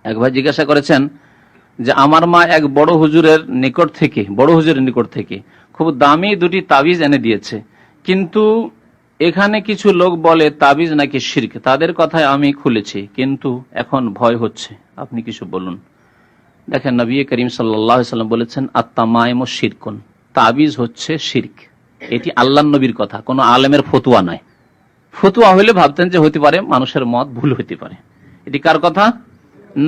এক ভাই জিজ্ঞাসা করেছেন যে আমার মা এক বড় হুজুরের নিকট থেকে খুব দামি দুটি তাবিজ এনে দিয়েছে, কিন্তু এখানে কিছু লোক বলে তাবিজ নাকি শিরক। তাদের কথায় আমি খুলেছি, কিন্তু এখন ভয় হচ্ছে, আপনি কিছু বলুন। দেখেন, নবী করিম সাল্লাল্লাহু আলাইহি ওয়াসাল্লাম বলেছেন আত-তামাইমু শিরকুন, তাবিজ হচ্ছে শিরক। এটি আল্লাহর নবীর কথা, কোনো আলেমের ফতোয়া নয়। ফতোয়া হইলে ভাবতেন যে হতে পারে মানুষের মত ভুল হতে পারে। এটি কার কথা?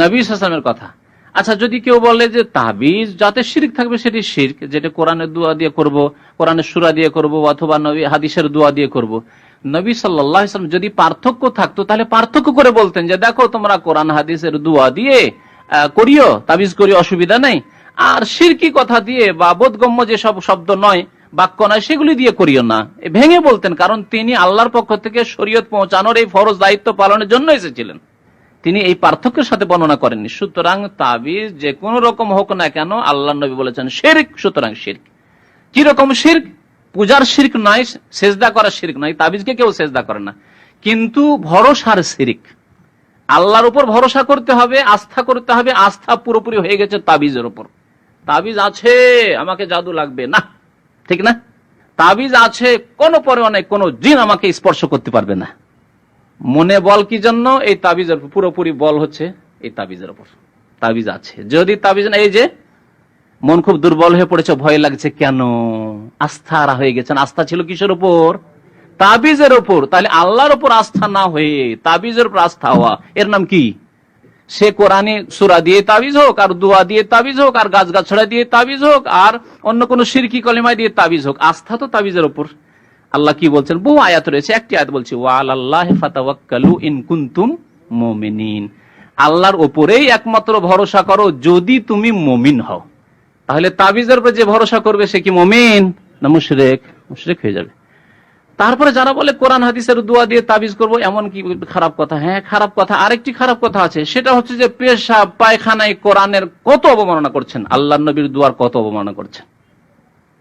নবী সাল্লাল্লাহু আলাইহি ওয়াসাল্লামের কথা। আচ্ছা, যদি কেউ বলে যে তাবিজ যাতে শিরক থাকবে সেটি শিরক, যেটা কোরআনের দোয়া দিয়ে করব, কোরআনের সূরা দিয়ে করব, অথবা নবী হাদিসের দোয়া দিয়ে করব। নবী সাল্লাল্লাহু আলাইহি ওয়াসাল্লাম যদি পার্থক্য থাকতো তাহলে পার্থক্য করে বলতেন যে দেখো তোমরা কোরআন হাদিসের দোয়া দিয়ে করিও, তাবিজ করিও, অসুবিধা নেই। আর শিরকি কথা দিয়ে বা বোধগম্য যে সব শব্দ নয়, বাক্য নয়, সেগুলি দিয়ে করিও না, ভেঙে বলতেন। কারণ তিনি আল্লাহর পক্ষ থেকে শরীয়ত পৌঁছানোর এই ফরজ দায়িত্ব পালনের জন্য এসেছিলেন, তিনি এই পার্থক্যের সাথে বর্ণনা করেননি। সুতরাং তাবিজ যে কোনো রকম হোক না কেন, আল্লাহ নবী বলেছেন শিরক, সুতরাং শিরক। কি রকম শিরক? পূজার শিরক নয়, সেজদা করার শিরক নয়, তাবিজকে কেউ সেজদা করে না, কিন্তু ভরসার শিরক। আল্লাহর উপর ভরসা করতে হবে, আস্থা করতে হবে। আস্থা পুরোপুরি হয়ে গেছে তাবিজের উপর। তাবিজ আছে, আমাকে জাদু লাগবে না, ঠিক না? তাবিজ আছে, কোনো পরে অনেক কোনো জিন আমাকে স্পর্শ করতে পারবে না। মনে বল কি জন্য? এই তাবিজের পুরোপুরি বল হচ্ছে এই তাবিজের উপর। তাবিজ আছে, যদি তাবিজ না, এই যে মন খুব দুর্বল হয়ে পড়েছে, ভয় লাগছে, কেন? আস্থা হয়ে গেছেন। আস্থা ছিল কিসের উপর? তাবিজের উপর। তাহলে আল্লাহর উপর আস্থা না হয়ে তাবিজের উপর আস্থা হওয়া, এর নাম কি? সে কোরআনে সূরা দিয়ে তাবিজ হোক, আর দোয়া দিয়ে তাবিজ হোক, আর গাছগাছড়া দিয়ে তাবিজ হোক, আর অন্য কোন শিরকি কলিমা দিয়ে তাবিজ হোক, আস্থা তো তাবিজের উপর। আল্লাহ কি বলছেন? বহু আয়াত রয়েছে, একটি আয়াত বলছি ওয়া আলাল্লাহি ফাতাওয়াক্কালু ইন কুনতুম মুমিনিন, আল্লাহর উপরেই একমাত্র ভরসা করো যদি তুমি মুমিন হও। তাহলে তাবিজের উপর যে ভরসা করবে সে কি মুমিন না মুশরিক? মুশরিক হয়ে যাবে। তারপরে যারা বলে কোরআন হাদিসের দোয়া দিয়ে তাবিজ করবো, এমন কি খারাপ কথা? হ্যাঁ, খারাপ কথা। আরেকটি খারাপ কথা আছে, সেটা হচ্ছে যে পেশাব পায়খানায় কোরআনের কত অবমাননা করছেন, আল্লাহর নবীর দোয়ার কত অবমাননা করছেন।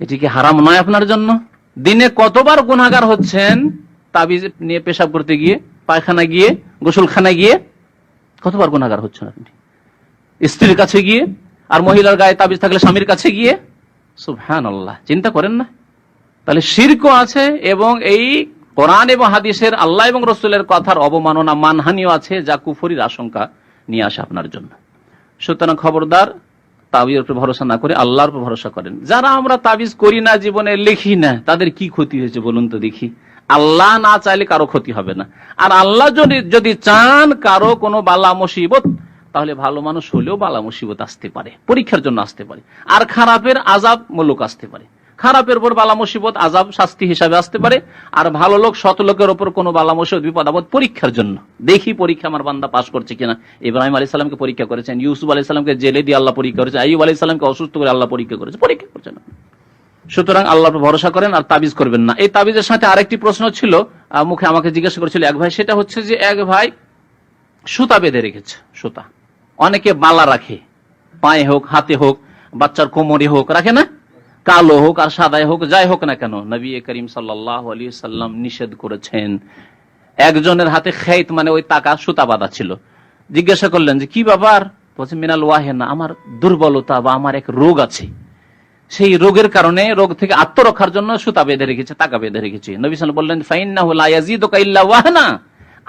এটি কি হারাম নয় আপনার জন্য? দিনে কতবার গুনাহগার হচ্ছেন তাবিজ নিয়ে পেশাব করতে গিয়ে, পায়খানা গিয়ে, গোসলখানায় গিয়ে, কতবার গুনাহগার হচ্ছেন আপনি? স্ত্রীর কাছে গিয়ে, আর মহিলার গায়ে তাবিজ থাকলে স্বামীর কাছে গিয়ে। সুবহানাল্লাহ, চিন্তা করেন না? তাহলে শিরকও আছে, এবং এই কোরআন এবং হাদিসের, আল্লাহ এবং রাসূলের কথার অবমাননা, মানহানিও আছে, যা কুফরির আশঙ্কা নিয়ে আসে আপনার জন্য। সুতরাং খবরদার, তাবিজের উপর ভরসা না করে আল্লাহর উপর ভরসা করেন। যারা আমরা তাবিজ করি না, জীবনে লিখি না, তাদের কি ক্ষতি হয়েছে বলুন তো দেখি? আল্লাহ না চাইলে কারো ক্ষতি হবে না। আর আল্লাহ যদি চান কারো কোনো বালা মুসিবত, তাহলে ভালো মানুষ হলেও বালা মুসিবত আসতে পারে, পরীক্ষার জন্য আসতে পারে। আর খারাপের আযাব মুলুক আসতে পারে। খারাপের উপর বালা মুসিবত আযাব শাস্তি হিসাবে আসতে পারে, আর ভালো লোক সৎ লোকের উপর কোনো বালা মুসিবত বিপদ আপদ পরীক্ষার জন্য। দেখি পরীক্ষা আমার বান্দা পাস করছে কিনা। ইব্রাহিম আলাইহিস সালামকে পরীক্ষা করেছেন, ইউসুফ আলাইহিস সালামকে জেলে দিয়ে আল্লাহ পরীক্ষা করেছেন, আইয়ুব আলাইহিস সালামকে অসুস্থ করে আল্লাহ পরীক্ষা করছেন। সুতরাং আল্লাহর উপর ভরসা করেন আর তাবিজ করবেন না। এই তাবিজের সাথে আরেকটি প্রশ্ন ছিল, মুখে আমাকে জিজ্ঞাসা করেছিল এক ভাই, সেটা হচ্ছে যে এক ভাই সুতা বেঁধে রেখেছে। সুতা অনেকে বালা রাখে, পায়ে হোক, হাতে হোক, বাচ্চার কোমরে হোক, রাখে না? কালো হোক আর সাদাই হোক, যাই হোক না কেন, নবী করিম সাল্লাল্লাহু আলাইহি ওয়াসাল্লাম নিষেধ করেছেন। একজনের হাতে খেত, মানে ওই তাকা সুতা বাঁধা ছিল। জিজ্ঞাসা করলেন যে কি ব্যাপার? বলছে মিনাল ওয়াহেনা, আমার দুর্বলতা বা আমার এক রোগ আছে, সেই রোগের কারণে, রোগ থেকে আত্মরক্ষার জন্য সুতা বেঁধে রেখেছে, তাকা বেঁধে রেখেছে। নবী সাল্লাল্লাহু আলাইহি ওয়াসাল্লাম বললেন ফাইন্নাহু লা ইয়াজিদুকা ইল্লা ওয়াহনা,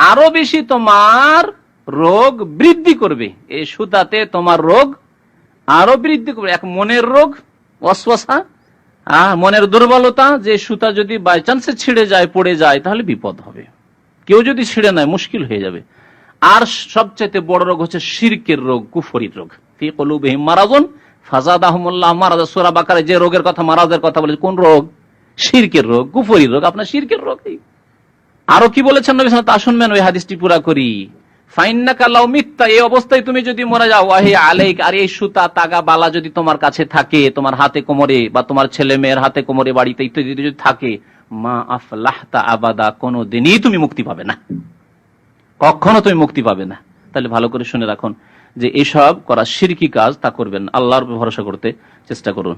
আরো বেশি তোমার রোগ বৃদ্ধি করবে, এই সুতাতে তোমার রোগ আরো বৃদ্ধি করবে। এক মনের রোগ, ওয়াসওয়াসা, মনের দুর্বলতা, যে সুতা যদি বাই চান্সে ছিঁড়ে যায়, পড়ে যায়, তাহলে বিপদ হবে। কেউ যদি ছিঁড়ে নেয় মুশকিল হয়ে যাবে। আর সবচেয়ে বড় রোগ হচ্ছে শিরকের রোগ, কুফরির রোগ। ফি কুলুবিহিম মারাযুন ফাযাদাহুমুল্লাহ মারাযা, সূরা বাকারায় যে রোগের কথা, মারাজের কথা বলেছে, কোন রোগ? শিরকের রোগ, কুফরির রোগ, আপনার শিরকের রোগ। আরো কি বলেছেন নবী সাল্লাল্লাহু আলাইহি ওয়াসাল্লাম, তা শুনবেন, ওই হাদিসটি পুরা করি। ফাইন্নাকা লাউ মিত্তা, এই অবস্থায় তুমি যদি মরে যাও, ওয়াহি আলাইক, আর এই সুতা তাগা বালা যদি তোমার কাছে থাকে, তোমার হাতে কোমরে বা তোমার ছেলে মেয়ের হাতে কোমরে, বাড়িতে ইত্যাদি যদি থাকে, মা আফলাহতা আবাদা, কোনদিনই তুমি মুক্তি পাবে না, কখনো তুমি মুক্তি পাবে না। তাহলে ভালো করে শুনে রাখুন যে এসব করা শিরকি কাজ, তা করবেন। আল্লাহর উপর ভরসা করতে চেষ্টা করুন।